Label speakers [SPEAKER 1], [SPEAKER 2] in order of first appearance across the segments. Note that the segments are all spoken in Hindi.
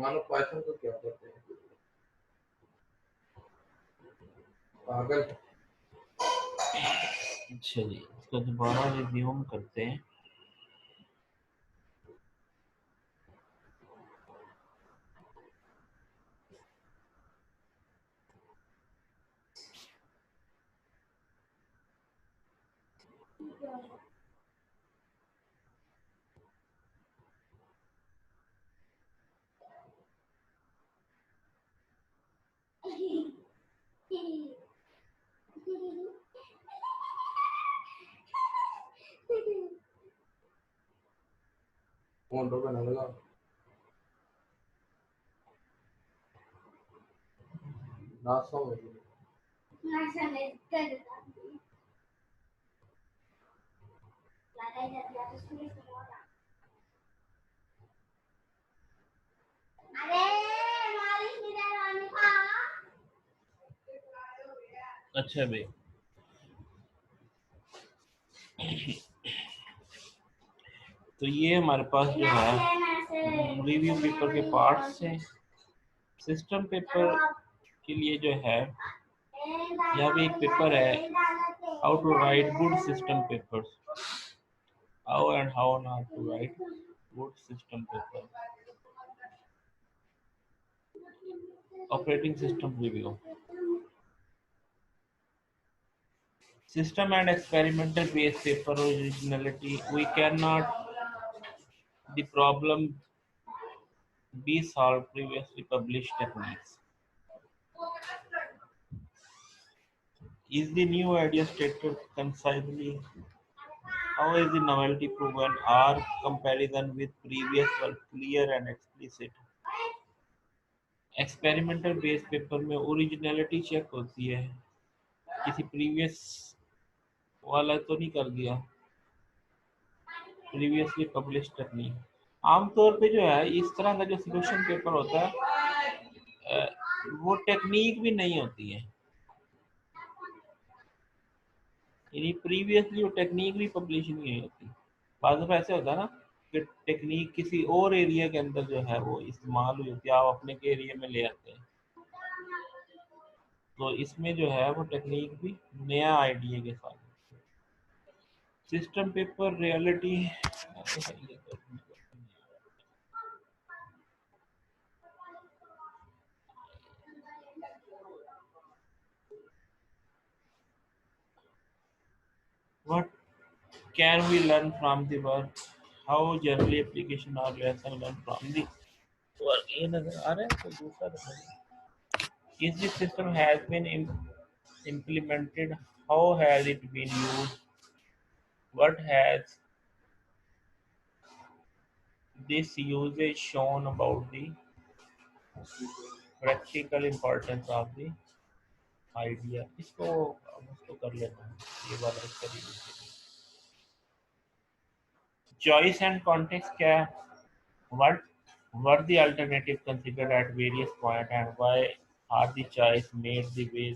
[SPEAKER 1] मानो पाइथन को क्या करते हैं पागल।
[SPEAKER 2] अच्छा जी, इसको दोबारा रिज्यूम करते हैं।
[SPEAKER 1] फोन तो बना लगा नासा हो गई। नासा ने कर
[SPEAKER 2] अच्छा भाई, तो ये हमारे पास जो है रिव्यू पेपर के पार्ट्स हैं। सिस्टम पेपर के लिए जो है यहाँ पे एक पेपर है, how to write good system papers, how and how not to write good system paper, operating system review, system and experimental based paper originality. We cannot the problem be solved previously published techniques. Is the new idea stated concisely? How is the novelty proven? Are comparison with previous work clear and explicit? Experimental based paper में ओरिजिनलिटी चेक होती है, किसी प्रीवियस वाला तो नहीं कर दिया, प्रीवियसली पब्लिश टेक्निक। आमतौर पे जो है इस तरह का जो सोल्यूशन पेपर होता है वो टेक्निक भी नहीं होती है, यानी प्रीवियसली वो टेक्निक भी पब्लिश नहीं होती। बाद में ऐसे होता है ना कि टेक्निक किसी और एरिया के अंदर जो है वो इस्तेमाल हुई होती है, आप अपने के एरिया में ले आते हैं, तो इसमें जो है वो टेक्निक भी नया आइडिया के साथ। System paper reality what can we learn from the work, how generally application or lesson learn from the work। ये नजर आ रहा है कोई दूसरा नजर? Is this system has been implemented, how has it been used, what has this usage shown about the practical importance of the idea। इसको कर लेना है, ये वाला इसका चॉइस एंड कॉन्टेक्स्ट क्या है, what were the alternatives considered at various points and why are the choice made the way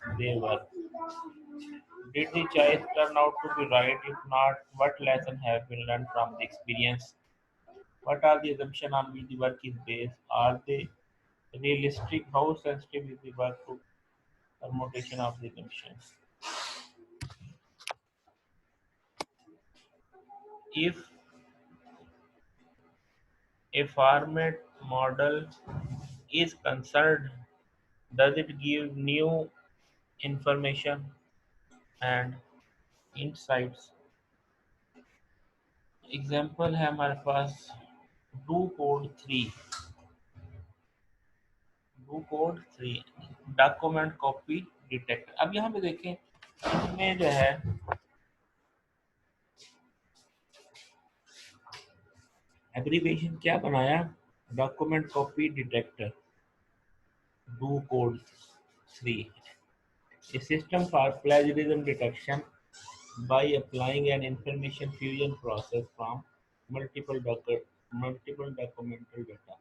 [SPEAKER 2] they were, did the choice turn out to be right, if not what lessons have been learned from the experience, what are the assumptions on which the work is based, are they realistic, how sensitive is the work to permutation of the assumptions, if a format model is concerned, does it give new information and insights। Example है हमारे पास do code 3, do code 3 document copy detect. अब यहाँ पे देखें इसमें जो है एब्रीविएशन क्या बनाया, document copy detector, do code 3, a system for plagiarism detection by applying an information fusion process from multiple documental data।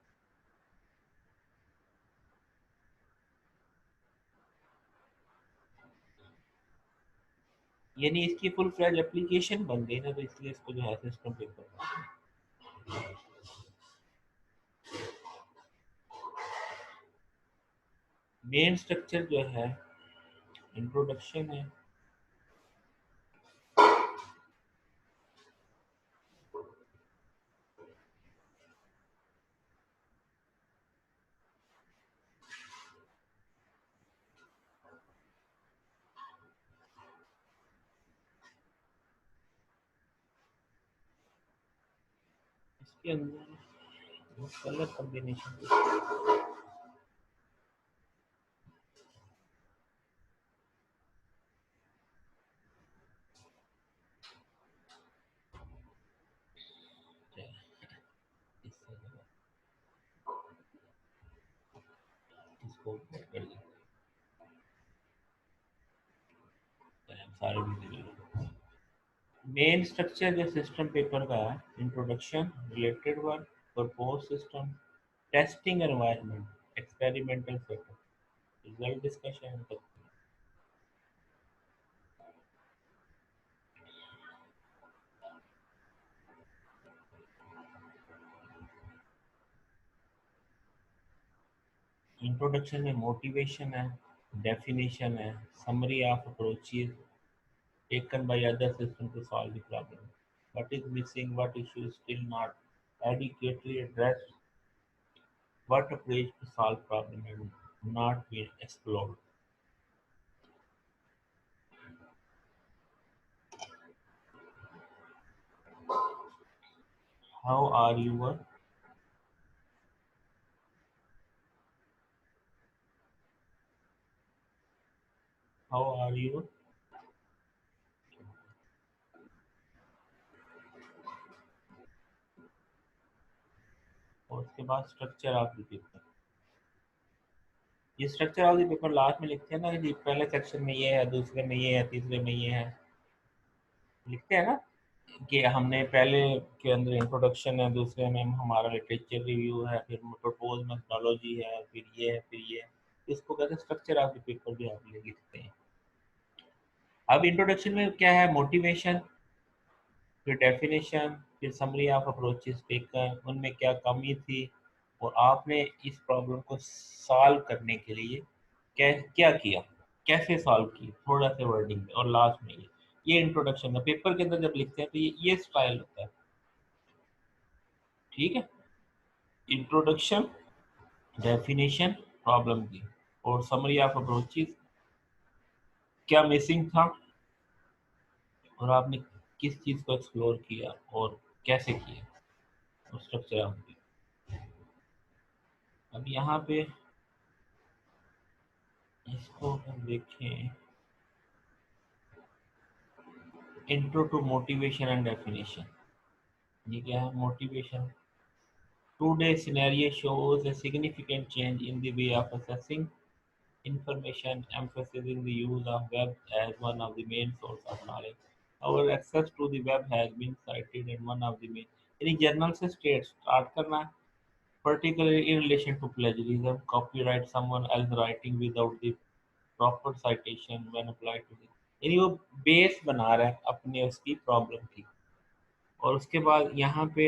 [SPEAKER 2] यानी इसकी फुल फ्लैज एप्लीकेशन बन गई ना, तो इसलिए इसको जो है सिस्टम पेपर मेन स्ट्रक्चर जो है इंट्रोडक्शन है, इसके अंदर कलर कॉम्बिनेशन इसको कर देते हैं सारे भी। मेन स्ट्रक्चर जो सिस्टम पेपर का है, introduction, related work, propose system, testing environment, experimental setup, result discussion. Introduction में मोटिवेशन है, डेफिनेशन है, summary of approaches taken by other systems to solve the problem. What is missing? What issue is still not adequately addressed? What approach to solve problem and not been explored? How are you? How are you? और उसके बाद स्ट्रक्चर ऑफ द पेपर। ये structure of the paper last में लिखते हैं ना कि पहले सेक्शन में ये है, दूसरे में ये है, तीसरे में ये है, लिखते हैं ना कि हमने पहले के अंदर इंट्रोडक्शन है, दूसरे में हमारा लिटरेचर रिव्यू है, फिर प्रपोज मेथोडोलॉजी है, फिर ये है, फिर ये है। इसको कहते हैं स्ट्रक्चर ऑफ द पेपर भी आप लिखते हैं। अब इंट्रोडक्शन में क्या है, मोटिवेशन, फिर डेफिनेशन, फिर समरी ऑफ अप्रोचेस टेकन, उनमें क्या कमी थी और आपने इस प्रॉब्लम को सॉल्व करने के लिए क्या क्या किया, कैसे सॉल्व की, थोड़ा सा वर्डिंग में, और लास्ट में ये इंट्रोडक्शन है। पेपर के अंदर जब लिखते हैं तो ये स्टाइल होता है। ठीक है, इंट्रोडक्शन, डेफिनेशन प्रॉब्लम की, और समरी ऑफ अप्रोचेस, क्या मिसिंग था और आपने किस चीज़ को एक्सप्लोर किया और कैसे किया, और स्ट्रक्चर ऑफ। अब यहाँ पे इसको हम देखें, intro to motivation and definition. ये क्या है, motivation. Today's scenario shows a significant change in the way of assessing information, emphasizing the use of web as one of the main source of knowledge. Our access to the web has been cited in one of the main, यानी जर्नल से स्टार्ट करना है, particularly in relation to plagiarism, copyright, someone else writing without the proper citation when applied to the, यानी वो बेस बना रहा है अपने उसकी प्रॉब्लम की। और उसके बाद यहाँ पे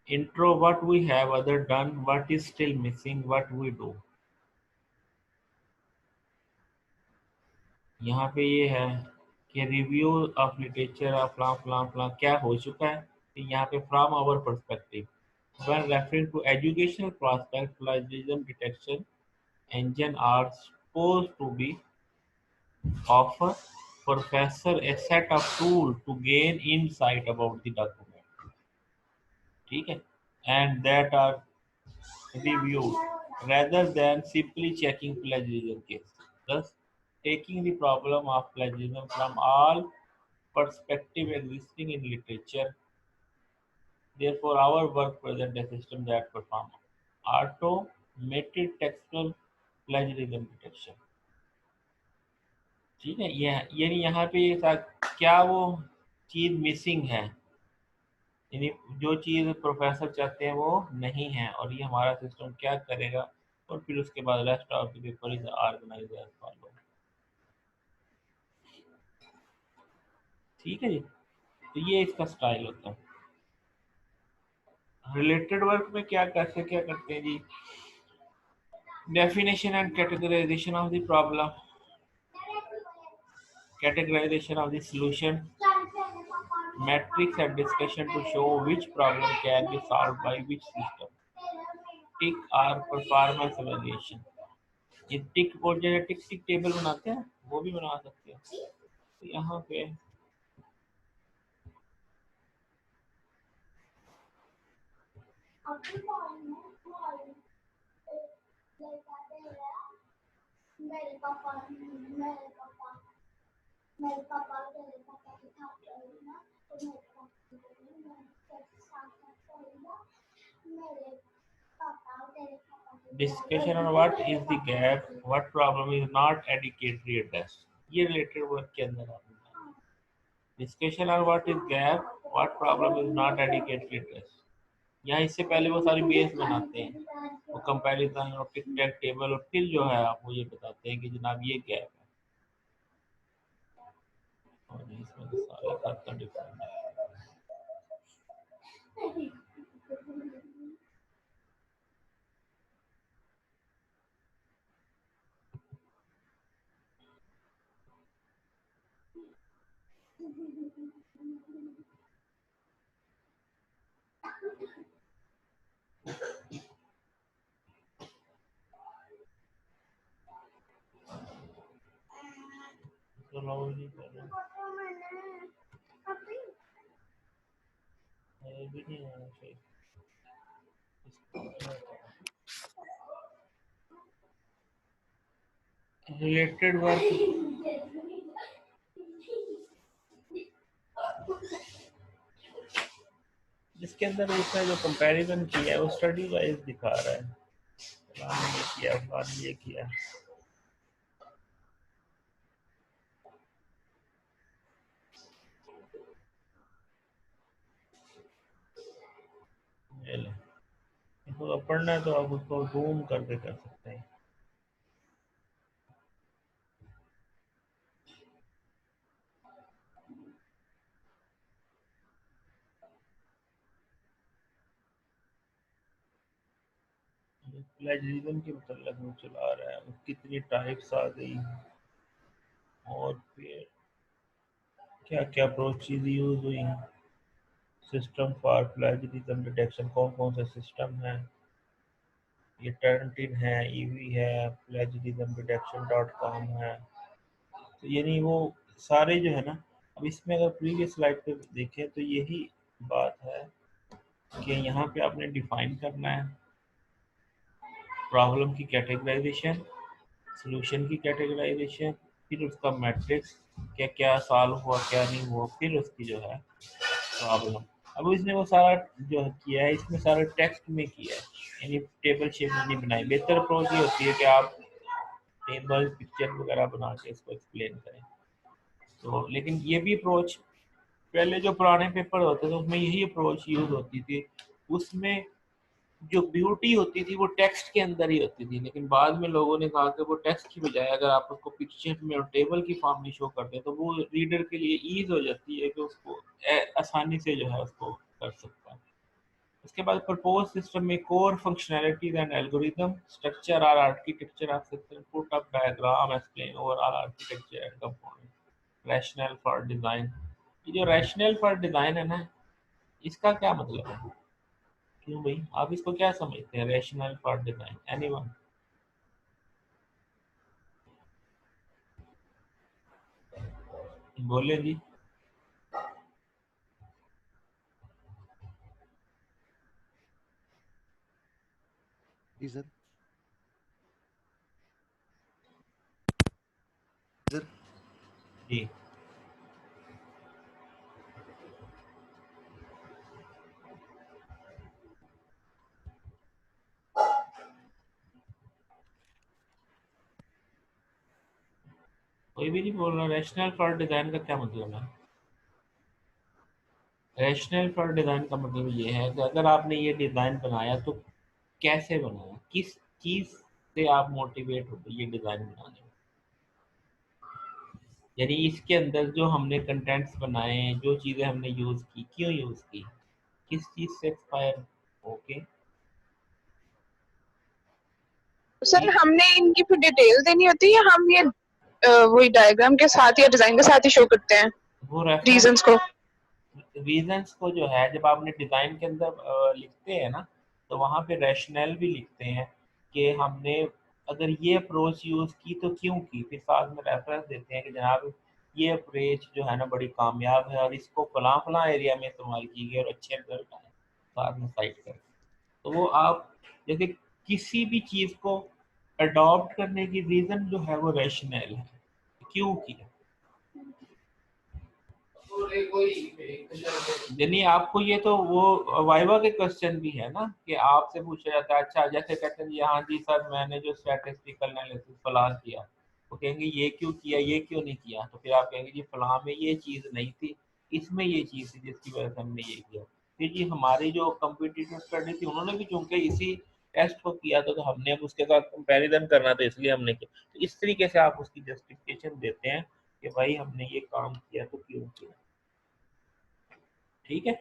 [SPEAKER 2] intro, what we have other done, what is still missing, what we do। यहाँ पे ये है कि रिव्यू ऑफ लिटरेचर ऑफ फ्लां फ्लां फ्लां क्या हो चुका है, तो यहाँ पे from our perspective when referring to educational prospect, plagiarism detection engine are supposed to be offer professor a set of tools to gain insight about the document। ठीक है, and that are reviewed rather than simply checking plagiarism case, thus taking the problem of plagiarism from all perspective existing in literature। Therefore, our work presents a system that performs automated textual plagiarism detection। ठीक है, ये यानी यहाँ पे ये था क्या वो चीज़ मिसिंग है, यानी जो चीज़ प्रोफेसर चाहते हैं वो नहीं है, और ये हमारा सिस्टम क्या करेगा, और फिर उसके बाद rest of the paper is organize as follow. ठीक है जी, तो ये इसका स्टाइल होता है। रिलेटेड वर्क में क्या कैसे क्या करते हैं जी, Definition and categorization of the problem, categorization of the solution, metrics and discussion to show which problem can be solved by which system, tick or performance evaluation. ये टिक और जो टिक टिक टेबल बनाते हैं वो भी बना सकते हैं। तो यहाँ पे discussion on what is the gap, what problem is not adequately addressed, ये related work के अंदर आता है। Discussion on what is gap, what problem is not adequately addressed, यहाँ इससे पहले वो सारी बेस बनाते हैं, वो कंपैरिजन और टिक टैक टेबल, और फिर जो है आपको ये बताते हैं कि जनाब ये गैप है, और इसमें तो सारे खत्म डिफरेंट है। चलो जी करो, ये भी नहीं आना चाहिए रिलेटेड वर्क। जिसके अंदर उसने जो कंपैरिजन किया है वो स्टडी वाइज दिखा रहा है, फलाने ये किया, फलाने ये किया। ये ले, इसको पढ़ना है तो आप उसको जूम करके कर सकते हैं। प्लेजरिज्म के मतलब वो चला रहा है, कितनी टाइप्स आ गई, और फिर क्या क्या अप्रोचेज यूज हुई, सिस्टम फॉर प्लेजरिज्म डिटेक्शन कौन कौन से सिस्टम है, ये टर्नटिन है, ईवी है, प्लेजरिज्म डिटेक्शन डॉट कॉम है। तो यानी वो सारे जो है ना, अब इसमें अगर प्रीवियस स्लाइड पे देखें तो यही बात है कि यहाँ पे आपने डिफाइन करना है प्रॉब्लम की कैटेगराइजेशन, सॉल्यूशन की कैटेगराइजेशन, फिर उसका मैट्रिक्स, क्या क्या सॉल्व हुआ क्या नहीं हुआ, फिर उसकी जो है प्रॉब्लम। अब इसने वो सारा जो किया है इसमें सारा टेक्स्ट में किया है, यानी टेबल शेप में नहीं बनाई। बेहतर अप्रोच ये होती है कि आप टेबल पिक्चर वगैरह बना के इसको एक्सप्लेन करें। तो लेकिन ये भी अप्रोच, पहले जो पुराने पेपर होते थे उसमें यही अप्रोच यूज होती थी, उसमें जो ब्यूटी होती थी वो टेक्स्ट के अंदर ही होती थी। लेकिन बाद में लोगों ने कहा कि वो टेक्स्ट की बजाय अगर आप उसको पिक्चर में और टेबल की फॉर्म में शो करते हैं तो वो रीडर के लिए ईज हो जाती है कि उसको आसानी से जो है उसको कर सकता है। उसके बाद प्रपोज सिस्टम में core functionalities and algorithm, structure और architecture of system, put up diagram, explain overall architecture and component, rational for design. ये जो रैशनल फॉर डिजाइन है ना, इसका क्या मतलब है? क्यों भाई, आप इसको क्या समझते हैं रैशनल फॉर डिजाइन? एनीवन? बोले जी।
[SPEAKER 3] जी सर। सर
[SPEAKER 2] जी कोई भी नहीं बोल रहा, रैशनल फॉर डिजाइन का क्या मतलब है? रैशनल फॉर डिजाइन का मतलब ये है कि अगर आपने ये डिजाइन बनाया तो कैसे बनाया, किस चीज से आप मोटिवेट हो ये डिजाइन बनाने में। यानी इसके अंदर जो हमने कंटेंट्स बनाए हैं, जो चीजें हमने यूज की, क्यों यूज की, किस चीज से एक्सपायर होके
[SPEAKER 4] सर हमने इनकी फिर डिटेल देनी होती है या हम ये वही डायग्राम के साथ या डिजाइन के साथ ही शो करते हैं
[SPEAKER 2] वो
[SPEAKER 4] रीजंस को?
[SPEAKER 2] रीजंस को जो है जब आपने डिजाइन के अंदर लिखते हैं ना, तो वहाँ पे रैशनल भी लिखते हैं कि हमने अगर ये अप्रोच यूज की तो क्यों की, फिर साथ में रेफरेंस देते हैं कि जनाब ये अप्रोच जो है ना बड़ी कामयाब है और इसको फलां फलां एरिया में इस्तेमाल की गई और अच्छे रिजल्ट आए, साथ में साइट कर। तो वो आप जैसे किसी भी चीज़ को अडॉप्ट करने की रीज़न जो है वो रैशनल है, क्यों किया। यानी आपको ये तो वो वाइवा के क्वेश्चन भी है ना कि आपसे पूछा जाता है, अच्छा जैसे कहते हैं हाँ जी सर मैंने जो स्टैटिस्टिकल एनालिसिस फलां किया, वो कहेंगे ये क्यों किया, ये क्यों नहीं किया, तो फिर आप कहेंगे जी फलां में ये चीज़ नहीं थी, इसमें ये चीज़ थी जिसकी वजह से हमने ये किया। फिर जी हमारी जो कम्पिटिटिव स्टडी थी उन्होंने भी चूंकि इसी टेस्ट को किया था, तो हमने अब उसके साथ कंपैरिजन करना था इसलिए हमने किया। तो इस तरीके से आप उसकी जस्टिफिकेशन देते हैं कि भाई हमने ये काम किया तो क्यों किया। ठीक है।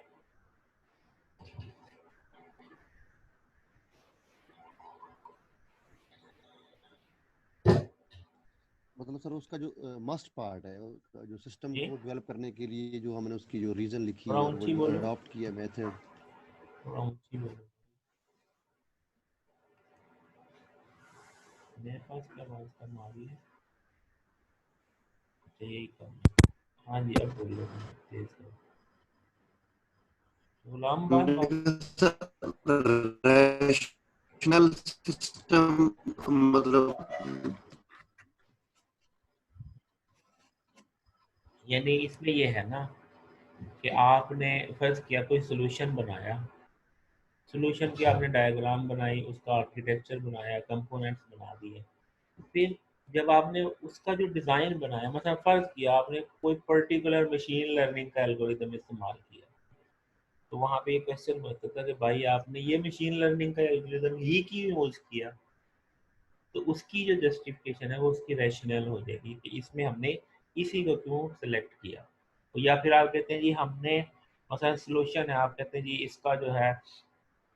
[SPEAKER 3] मतलब सर उसका जो मस्ट पार्ट है जो सिस्टम
[SPEAKER 2] जी
[SPEAKER 3] को डेवलप करने के लिए जो हमने उसकी जो रीजन लिखी
[SPEAKER 2] थोड़ा
[SPEAKER 3] और वो
[SPEAKER 2] ऊंची
[SPEAKER 3] जो
[SPEAKER 2] बोलो,
[SPEAKER 3] अडॉप्ट किया मेथड।
[SPEAKER 2] थोड़ा ऊंची बोलो, मेरे पास क्या आवाज कम आ रही है। अच्छा यही कम। हाँ जी अब बोलिए तेज करो। गुलाम बात
[SPEAKER 3] रैशनल सिस्टम मतलब
[SPEAKER 2] यानी इसमें ये है ना कि आपने फर्ज किया कोई सोल्यूशन बनाया, सोल्यूशन की आपने डायग्राम बनाई, उसका आर्किटेक्चर बनाया, कंपोनेंट्स बना दिए, फिर जब आपने उसका जो डिज़ाइन बनाया, मतलब फर्ज किया आपने कोई पर्टिकुलर मशीन लर्निंग का एल्गोरिदम इस्तेमाल किया, तो वहाँ पे ये क्वेश्चन बनता था कि भाई आपने ये मशीन लर्निंग का एल्गोरिदम ही क्यों यूज किया, तो उसकी जो जस्टिफिकेशन है वो उसकी रैशनल हो जाएगी कि इसमें हमने इसी को क्यों सेलेक्ट किया। तो या फिर आप कहते हैं जी हमने मतलब सोल्यूशन है, आप कहते हैं जी इसका जो है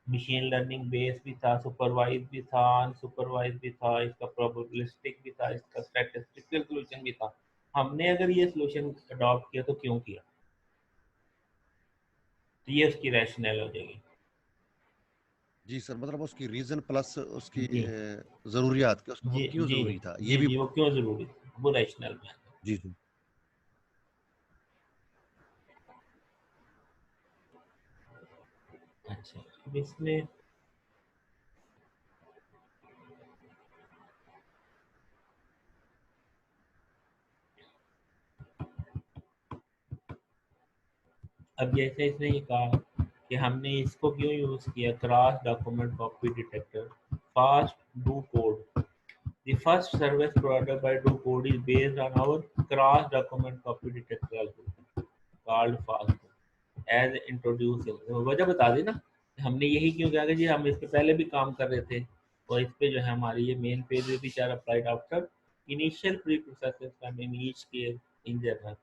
[SPEAKER 2] मशीन लर्निंग बेस भी था, सुपरवाइज भी था, अनसुपरवाइज भी था, इसका प्रोबेबिलिस्टिक भी था, इसका स्टैटिस्टिकल सोल्यूशन भी था, हमने अगर ये सोल्यूशन अडॉप्ट किया तो क्यों किया, तो ये उसकी रैशनल हो जाएगी।
[SPEAKER 3] जी सर मतलब उसकी रीजन प्लस उसकी
[SPEAKER 2] जी
[SPEAKER 3] जरूरियात कि उसको वो
[SPEAKER 2] जी
[SPEAKER 3] क्यों
[SPEAKER 2] जी
[SPEAKER 3] जरूरी था ये
[SPEAKER 2] जी
[SPEAKER 3] भी।
[SPEAKER 2] जी वो क्यों जरूरी था, वो रैशनल में।
[SPEAKER 3] जी जी।
[SPEAKER 2] अच्छा अब इसमें अब जैसे इसने ये कहा कि हमने इसको क्यों यूज किया, cross document copy detector fast do code, the first service provided by do code is based on our cross document copy detector algorithm called fast as introduce. वजह बता दी ना, हमने यही क्यों किया कि जी हम इस पे पहले भी काम कर रहे थे और इस पे जो है हमारी ये main page which are applied after initial pre processes from in each case in general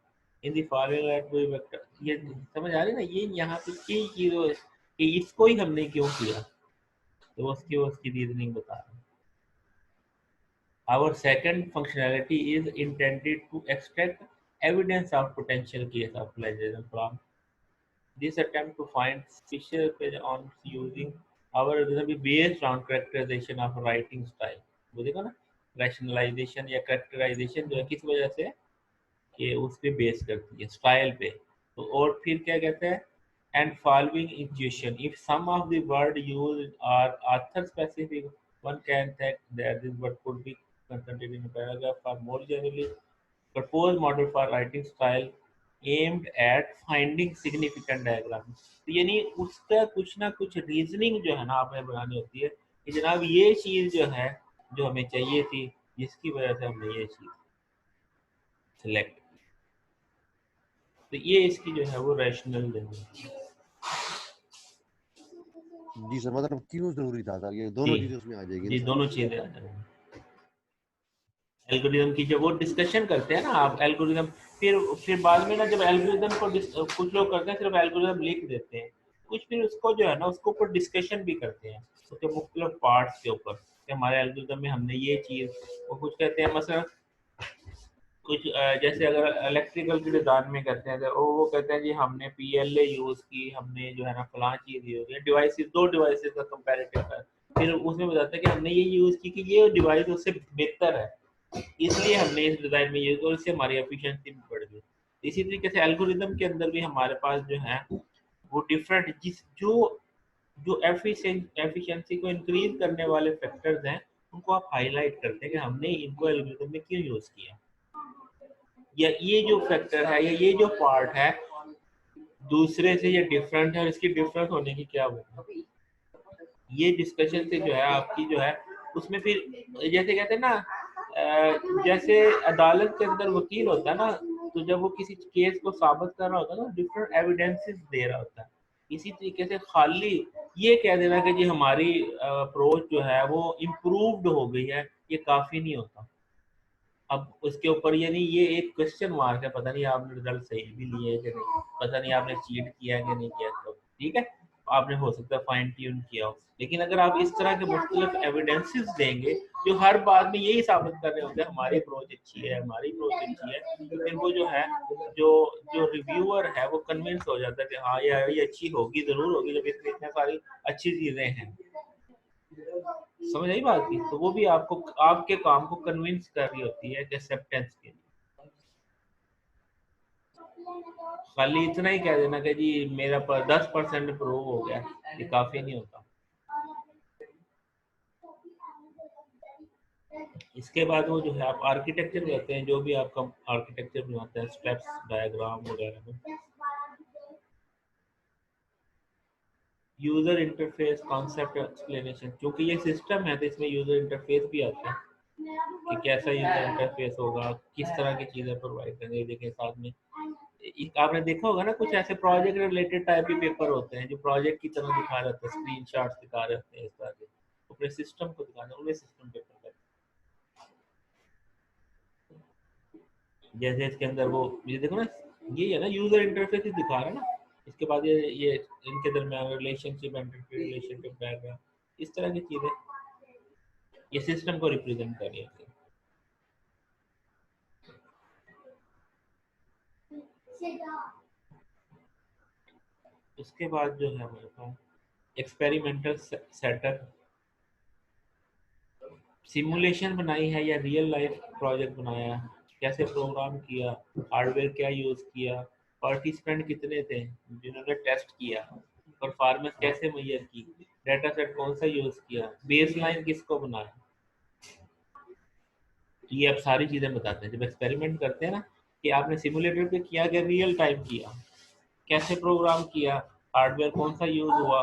[SPEAKER 2] in the following at we vector. ये समझ आ रही है ना, ये यहाँ पे ये चीज कि इसको ही हमने क्यों किया, तो उसकी रीजनिंग बता रहे हैं। Our second functionality is intended to extract evidence of potential case of plagiarism from this attempt to find suspicious page on using our algorithm based on characterization of writing style। वो देखो ना, rationalization या characterization जो है किस वजह से, कि उस पे बेस करती है स्टाइल पे। तो और फिर क्या कहते हैं, and following intuition if some of the word used are author specific one can think that this word could be concentrated in a paragraph or more generally proposed model for writing style aimed at finding significant diagram। तो यानी उसका कुछ ना कुछ रीजनिंग जो है ना आपने बनानी होती है कि जनाब ये चीज जो है जो हमें चाहिए थी जिसकी वजह से हमने ये चीज सिलेक्ट, तो ये इसकी जो है वो रैशनल लेंगे।
[SPEAKER 3] जी सर मतलब क्यों जरूरी था सर ये
[SPEAKER 2] जी
[SPEAKER 3] दोनों चीजें उसमें आ जाएगी ना
[SPEAKER 2] जी
[SPEAKER 3] सर।
[SPEAKER 2] दोनों चीजें आ जाएंगी। एल्गोरिदम की जब वो डिस्कशन करते हैं ना आप एल्गोरिदम, फिर बाद में ना जब एल्गोरिदम को कुछ लोग करते हैं सिर्फ एल्गोरिदम लिख देते हैं, कुछ फिर उसको जो है ना उसके ऊपर डिस्कशन भी करते हैं उसके मुख्तलिफ पार्ट्स के ऊपर कि हमारे एल्गोरिथम में हमने ये चीज़, वो कुछ कहते हैं मसला कुछ जैसे अगर इलेक्ट्रिकल की डिज़ाइन में करते हैं तो वो कहते हैं जी हमने PLA यूज़ की, हमने जो है ना फलां चीज़ यूज़ की, डिवाइसेस दो डिवाइसेस का कंपैरेटिव है, फिर उसमें बताता है कि हमने ये यूज़ की कि ये डिवाइस उससे बेहतर है, इसलिए हमने इस डिज़ाइन में यूज़, और इससे हमारी एफिशिएंसी भी बढ़ गई। इसी तरीके से एल्गोरिथम के अंदर भी हमारे पास जो है वो डिफरेंट जिस जो जो एफिशिएंसी को इंक्रीज करने वाले फैक्टर्स हैं उनको आप हाईलाइट करते हैं कि हमने इनको एल्गोरिथम में क्यों यूज़ किया, या ये जो फैक्टर है या ये जो पार्ट है दूसरे से ये डिफरेंट है और इसकी डिफरेंस होने की क्या वजह है। ये डिस्कशन से जो है आपकी जो है उसमें फिर जैसे कहते हैं ना जैसे अदालत के अंदर वकील होता है ना, तो जब वो किसी केस को साबित कर रहा होता है ना डिफरेंट एविडेंसेस दे रहा होता है। इसी तरीके से खाली ये कह देना कि जी हमारी अप्रोच जो है वो इम्प्रूव्ड हो गई है, ये काफ़ी नहीं होता। अब उसके ऊपर यानी ये एक क्वेश्चन मार्क है, पता नहीं आपने रिजल्ट सही भी लिए है कि नहीं, पता नहीं आपने चीट किया है कि नहीं किया, तो ठीक है आपने हो सकता है फाइन ट्यून किया हो, लेकिन अगर आप इस तरह के मुख्तलिफ एविडेंसेस देंगे जो हर बात में यही साबित कर रहे होते हैं हमारी अप्रोच अच्छी है, हमारी अप्रोच अच्छी है, तो फिर वो जो है जो जो रिव्यूअर है वो कन्विंस हो जाता है कि हाँ यार ये अच्छी होगी, जरूर होगी जब इसमें इतनी सारी अच्छी चीजें हैं। समझ आई बात की? तो वो भी आपको आपके काम को कन्विंस कर रही होती है एक्सेप्टेंस के लिए। खाली इतना ही कह देना कि जी मेरा 10% प्रूव हो गया, ये काफी नहीं होता। इसके बाद वो जो है आप आर्किटेक्चर कहते हैं, जो भी आपका आर्किटेक्चर बनाते हैं स्टेप्स डायग्राम वगैरह में, यूजर इंटरफेस कॉन्सेप्ट एक्सप्लेनेशन, क्योंकि ये सिस्टम है तो इसमें यूजर इंटरफेस भी आता है कि कैसा यूजर इंटरफेस होगा, किस तरह की चीजें प्रोवाइड करेंगे। देखिए साथ में आपने देखा होगा ना कुछ ऐसे प्रोजेक्ट रिलेटेड टाइप के पेपर होते हैं जो प्रोजेक्ट की तरह दिखा रहे होते हैं, स्क्रीन शॉट्स दिखा रहे होते हैं, इस तरह के अपने सिस्टम को दिखाना, उन्हें सिस्टम पेपर कहते हैं। जैसे इसके अंदर वो ये देखो ना, ये है ना यूजर इंटरफेस ही दिखा रहा है ना, इसके बाद ये इनके दरमियान रिलेशनशिप एंटिटी रिलेशनशिप डायग्राम, इस तरह की चीजें ये सिस्टम को रिप्रेजेंट कर रही है। उसके बाद जो है हमारे पास एक्सपेरिमेंटल सेटअप, सिमुलेशन बनाई है या रियल लाइफ प्रोजेक्ट बनाया, कैसे प्रोग्राम किया, हार्डवेयर क्या यूज किया, पार्टिसिपेंट कितने थे जिन्होंने टेस्ट किया, परफॉर्मेंस कैसे मेजर की, डाटा सेट कौन सा यूज किया, बेसलाइन किसको बनाया। तो ये अब सारी चीजें बताते हैं जब एक्सपेरिमेंट करते हैं ना कि आपने सिमुलेटर पे किया कि रियल टाइम किया, कैसे प्रोग्राम किया, हार्डवेयर कौन सा यूज हुआ,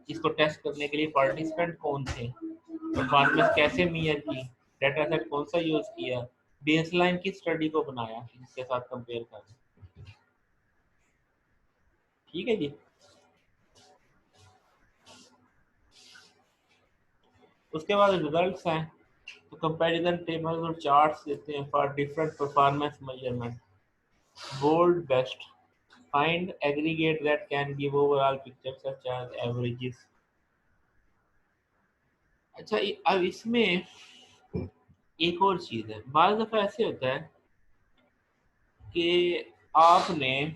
[SPEAKER 2] इसको टेस्ट करने के लिए पार्टिसिपेंट कौन थे, परफॉर्मेंस कैसे मेजर की, डाटा सेट कौन सा यूज किया, बेसलाइन किस स्टडी को बनाया जिसके साथ कंपेयर करें। ठीक है जी। उसके बाद रिजल्ट्स हैं तो कंपैरिजन टेबल्स और चार्ट्स देते हैं for different performance measurement, bold best, find aggregate that can give overall picture such as averages. अच्छा अब इसमें एक और चीज है, बाज़ दफा ऐसे होता है कि आपने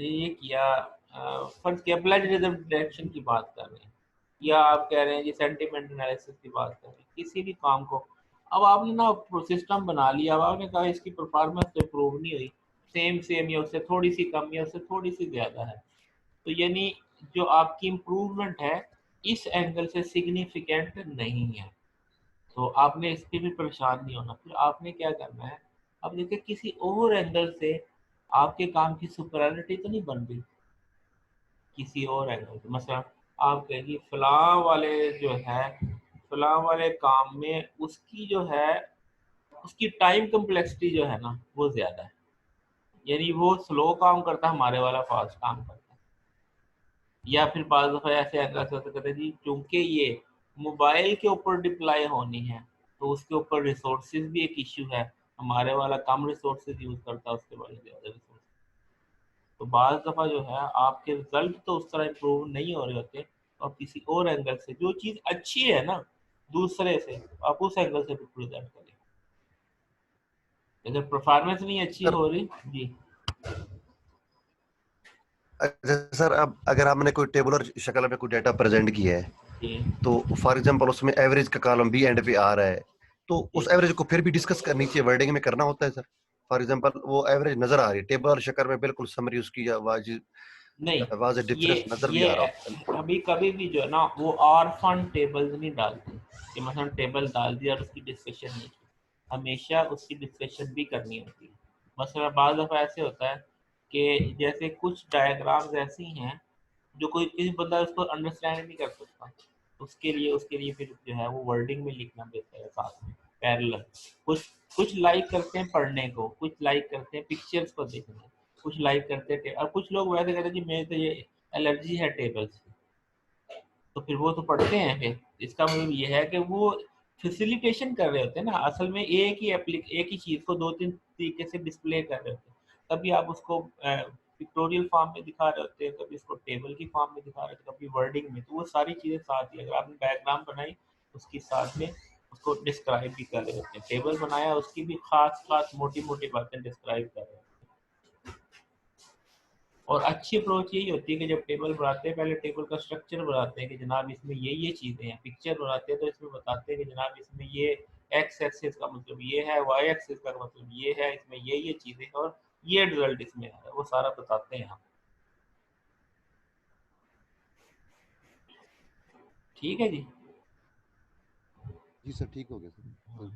[SPEAKER 2] ये किया फर्ज किया प्लेजरिज्म डिटेक्शन की बात कर रहे हैं, या आप कह रहे हैं जी सेंटिमेंट एनालिसिस की बात कर रहे हैं, किसी भी काम को अब आपने ना सिस्टम बना लिया, अब आपने कहा इसकी परफॉर्मेंस तो इम्प्रूव नहीं हुई, सेम सेम या उससे थोड़ी सी कम या उससे थोड़ी सी ज़्यादा है, तो यानी जो आपकी इम्प्रूवमेंट है इस एंगल से सिग्निफिकेंट नहीं है, तो आपने इसके भी परेशान नहीं होना। फिर आपने क्या करना है, अब देखिए किसी और एंगल से आपके काम की सुपरियॉरिटी तो नहीं बन रही, किसी और एंगल से मसला आप कहेंगे फलां वाले जो है फलां वाले काम में उसकी जो है उसकी टाइम कम्प्लेक्सिटी जो है ना वो ज़्यादा है, यानी वो स्लो काम करता है, हमारे वाला फास्ट काम करता है। या फिर बाज़ दफ़ा ऐसे एंगल से कहते हैं जी क्योंकि ये मोबाइल के ऊपर डिप्लॉय होनी है तो उसके ऊपर रिसोर्सेज भी एक इश्यू है, हमारे वाला कम रिसोर्सेज यूज़ करता है, उसके वाले ज़्यादा रिसोर्स। तो बाज़ दफ़ा जो है आपके रिजल्ट तो उस तरह इम्प्रूव नहीं हो रहे होते, और किसी और एंगल से जो चीज अच्छी है ना दूसरे से, आप उस एंगल से प्रेजेंट करें। अगर परफॉर्मेंस नहीं अच्छी
[SPEAKER 3] सर
[SPEAKER 2] हो रही जी
[SPEAKER 3] अच्छा सर, अब अगर हमने कोई टेबुलर शक्ल में कोई डाटा प्रेजेंट किया है,
[SPEAKER 2] जी
[SPEAKER 3] तो फॉर एग्जांपल उसमें एवरेज का कॉलम भी एंड पे आ रहा है, तो उस
[SPEAKER 2] जी
[SPEAKER 3] एवरेज को फिर भी डिस्कस करनी चाहिए, वर्डिंग में करना होता है सर। फॉर एग्जांपल वो एवरेज नजर आ रही है टेबुलर शक्ल में, बिल्कुल समरी उसकी आवाज
[SPEAKER 2] नहीं,
[SPEAKER 3] आवाज डिफरेंस नजर भी
[SPEAKER 2] ये
[SPEAKER 3] आ रहा होता है।
[SPEAKER 2] अभी कभी भी जो है ना वो ऑर्फन टेबल्स नहीं डालते कि मतलब टेबल डाल दिया और उसकी डिस्कशन नहीं की, हमेशा उसकी डिस्कशन भी करनी होती है। मसला बाज़ दफ़ा ऐसे होता है कि जैसे कुछ डायग्राम्स ऐसी हैं जो कोई किसी बंदा उसको अंडरस्टैंड नहीं कर सकता, उसके लिए फिर जो है वो वर्डिंग में लिखना बेहतर है साथ में पैरेलल। कुछ कुछ लाइक करते हैं पढ़ने को, कुछ लाइक करते हैं पिक्चर्स को देखने, कुछ लाइक करते हैं और कुछ लोग वैसे कहते हैं कि मेरे तो ये एलर्जी है टेबल से, तो फिर वो तो पढ़ते हैं। फिर इसका मतलब ये है कि वो फैसिलिटेशन कर रहे होते हैं ना, असल में एक ही चीज़ को दो तीन तरीके से डिस्प्ले कर रहे होते हैं। कभी आप उसको पिक्टोरियल फॉर्म में दिखा रहे होते हैं, कभी उसको टेबल की फॉर्म में दिखा रहे होते हैं, कभी वर्डिंग में, तो वो सारी चीज़ें साथ ही अगर आपने डायग्राम बनाई उसकी साथ में उसको डिस्क्राइब भी कर रहे होते हैं, टेबल बनाया उसकी भी खास खास मोटी मोटी बातें डिस्क्राइब कर रहे हैं। और अच्छी अप्रोच यही होती है कि जब टेबल बनाते हैं पहले टेबल का स्ट्रक्चर बनाते हैं कि जनाब इसमें ये चीज़ें हैं, पिक्चर बनाते हैं तो इसमें बताते हैं कि जनाब इसमें ये एक्स एक्सिस का मतलब ये है, वाई एक्सिस का मतलब ये है, इसमें ये चीज़ें हैं और ये रिजल्ट इसमें है, वो सारा बताते हैं हम। ठीक है जी।
[SPEAKER 3] जी सर, ठीक हो गया sir.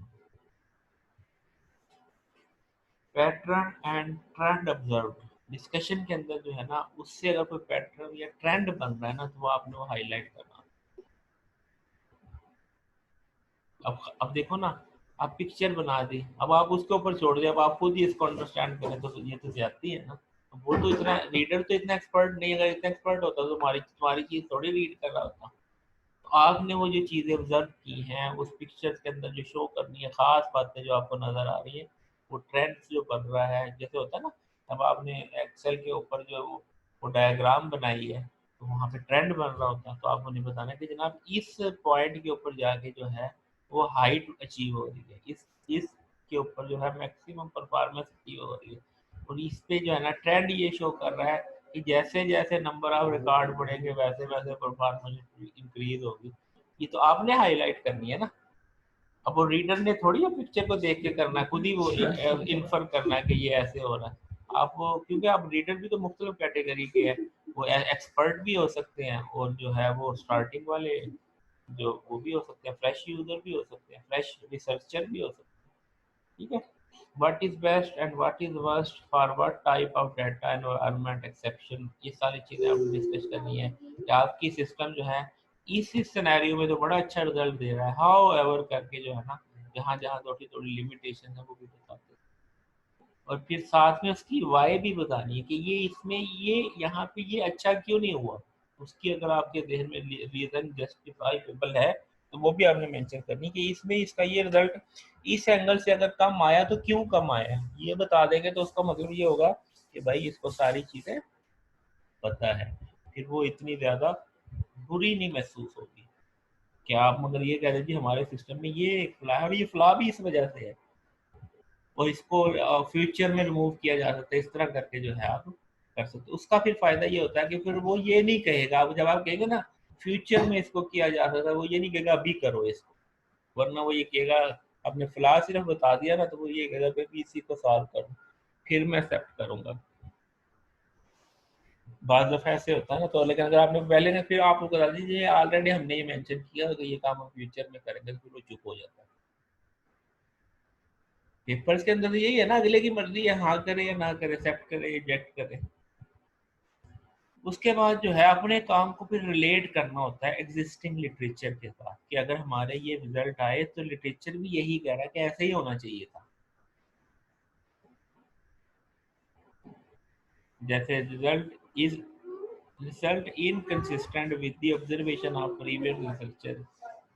[SPEAKER 2] Pattern and trend observe, discussion के अंदर जो है ना उससे अगर कोई पैटर्न या ट्रेंड बन रहा है ना तो वो आपने वो हाईलाइट करना। अब देखो ना, आप पिक्चर बना दी, अब आप उसके ऊपर छोड़ दिया, अब आप खुद ही इसको अंडरस्टैंड करें तो ये तो ज्यादती है ना। अब वो तो इतना रीडर तो इतना एक्सपर्ट नहीं, अगर इतना एक्सपर्ट होता तो तुम्हारी तुम्हारी चीज थोड़ी रीड कर रहा होता। तो आपने वो जो चीजें ऑब्जर्व की हैं उस पिक्चर्स के अंदर जो शो करनी है, खास बातें जो आपको नजर आ रही है, वो ट्रेंड्स जो बन रहा है, जैसे होता है ना, अब आपने एक्सेल के ऊपर जो वो डायग्राम बनाई है तो वहाँ पे ट्रेंड बन रहा होता है, तो आप उन्हें बताना कि जनाब इस पॉइंट के ऊपर जाके जो है वो हाइट अचीव हो रही है, इस के ऊपर जो है मैक्सिमम परफॉर्मेंस अचीव हो रही है, और इस पे जो है ना ट्रेंड ये शो कर रहा है कि जैसे जैसे नंबर ऑफ रिकॉर्ड बढ़ेंगे वैसे वैसे परफॉर्मेंस इंक्रीज होगी। ये तो आपने हाईलाइट करनी है ना। अब वो रीडर ने थोड़ी है पिक्चर को देख के करना है, खुद ही वो इन्फर करना है कि ये ऐसे हो रहा है। आप वो क्योंकि आप रीडर भी तो मुख्तलिफ कैटेगरी के हैं, वो एक्सपर्ट भी हो सकते हैं और जो है वो स्टार्टिंग वाले जो वो भी हो सकते हैं, फ्रेश यूजर भी हो सकते हैं, फ्रेश रिसर्चर भी हो सकते हैं। ठीक है। What is best and what is worst for what type of data environment exception, ये सारी चीजें आपको डिस्कस करनी है कि आपकी सिस्टम जो है इस सिनेरियो में तो बड़ा अच्छा रिजल्ट दे रहा है, हाउ एवर करके जो है ना जहाँ जहाँ थोड़ी थोड़ी लिमिटेशन है वो भी बताते हैं। और फिर साथ में उसकी वाई भी बतानी है कि ये इसमें ये यहाँ पे ये अच्छा क्यों नहीं हुआ, उसकी अगर आपके जहन में रीजन जस्टिफाइबल है तो वो भी आपने मेंशन करनी कि इसमें इसका ये रिजल्ट इस एंगल से अगर कम आया तो क्यों कम आया, ये बता देंगे तो उसका मतलब ये होगा कि भाई इसको सारी चीजें पता है, फिर वो इतनी ज्यादा बुरी नहीं महसूस होगी। क्या आप मगर ये कह रहे जी हमारे सिस्टम में ये एक फ्लॉ है और ये फ्लॉ भी इस वजह से है और इसको फ्यूचर में रिमूव किया जा सकता है, इस तरह करके जो है आप कर सकते हो। उसका फिर फायदा ये होता है कि फिर वो ये नहीं कहेगा, अब जब आप कहेंगे ना फ्यूचर में इसको किया जा सकता है, वो ये नहीं कहेगा अभी करो इसको, वरना वो ये कहेगा आपने फिलहाल सिर्फ बता दिया ना तो वो ये कहेगा भाई इसी को सॉल्व करो फिर मैं एक्सेप्ट करूंगा। बाद दफा ऐसे होता है ना, तो लेकिन अगर आपने पहले ने फिर आप बता दीजिए ऑलरेडी हमने ये मेंशन किया तो ये काम हम फ्यूचर में करेंगे, तो फिर वो चुप हो जाता है। पेपर्स के अंदर तो यही है ना, अगले की मर्जी है, हाँ करे या ना करे, एक्सेप्ट करे रिजेक्ट करे। उसके बाद जो है अपने काम को फिर रिलेट करना होता है एग्जिस्टिंग लिटरेचर के साथ कि अगर हमारे ये रिजल्ट आए तो लिटरेचर भी यही कह रहा है कि ऐसे ही होना चाहिए था। जैसे result inconsistent with the observation of previous researcher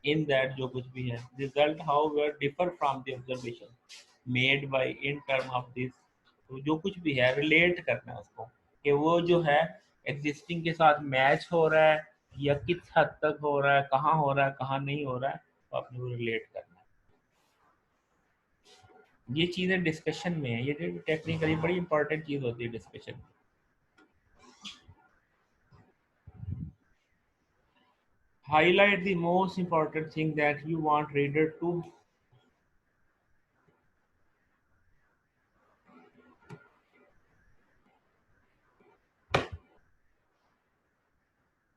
[SPEAKER 2] in that, जो कुछ भी है result however differ from the observation made by in term of this, तो जो कुछ भी है रिलेट करना है उसको कि वो जो है एग्जिस्टिंग के साथ मैच हो रहा है या किस हद तक हो रहा है, कहाँ हो रहा है, कहाँ नहीं हो रहा है, तो आपने वो रिलेट करना है। ये चीज़ें डिस्कशन में है, ये टेक्निकली बड़ी इंपॉर्टेंट चीज़ होती है डिस्कशन में। Highlight the most important thing that you want reader to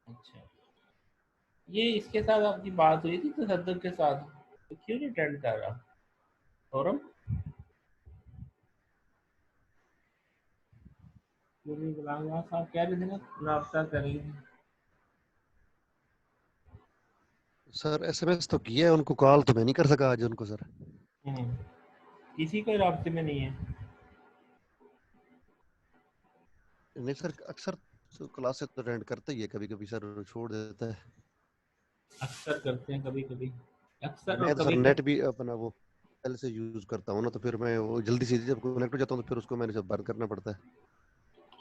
[SPEAKER 2] अच्छा, ये इसके साथ आपकी बात हुई थी तसद्दुक के साथ, तो क्यों नहीं अटेंड कर रहा फोरम, क्यों नहीं बुलाऊंगा? साहब कह रहे थे ना रास्ता करेंगे।
[SPEAKER 3] सर एसएमएस तो किया है उनको, कॉल तो मैं नहीं कर सका आज उनको सर।
[SPEAKER 2] किसी के रास्ते में नहीं है।
[SPEAKER 3] नहीं सर, अक्सर क्लासेस तो अटेंड करते ही है, कभी कभी सर छोड़ देता है।
[SPEAKER 2] अक्सर करते हैं, कभी कभी अक्सर और
[SPEAKER 3] मैं तो सर
[SPEAKER 2] कभी
[SPEAKER 3] नेट भी अपना वो पहले से यूज करता हूँ ना, तो फिर मैं वो जल्दी से जब कनेक्ट हो जाता हूँ तो फिर उसको मैंने सब बंद करना पड़ता है।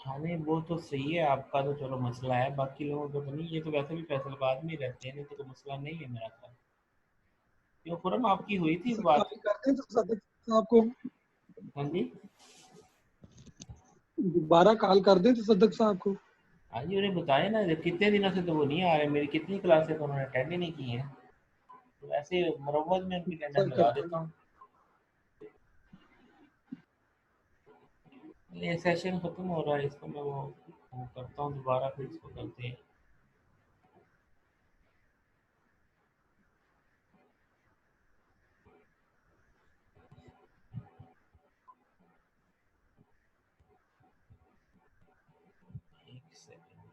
[SPEAKER 2] हाँ नहीं वो तो सही है, आपका तो चलो मसला है, बाकी लोगों का तो नहीं। ये तो वैसे भी फैसलाबाद में ही रहते हैं, नहीं तो कोई मसला नहीं है मेरा ख्याल। क्यों खुरम आपकी हुई थी इस
[SPEAKER 5] सर
[SPEAKER 2] बात?
[SPEAKER 5] कॉल करते हैं तो सदक साहब को,
[SPEAKER 2] हाँ जी,
[SPEAKER 5] दोबारा कॉल कर दें तो सदक साहब को।
[SPEAKER 2] हाँ जी, उन्हें बताया ना, जब कितने दिनों से तो वो नहीं आ रहे, मेरी कितनी क्लासेस तो उन्होंने अटेंड ही नहीं की हैं, तो ऐसे मुरव्वत में उनकी
[SPEAKER 5] सर
[SPEAKER 2] अटेंडेंस लगा
[SPEAKER 5] करते
[SPEAKER 2] देता
[SPEAKER 5] हैं।
[SPEAKER 2] हूँ। ये सेशन खत्म हो रहा है, इसको मैं वो करता हूँ दोबारा, फिर इसको करते हैं। एक सेकंड।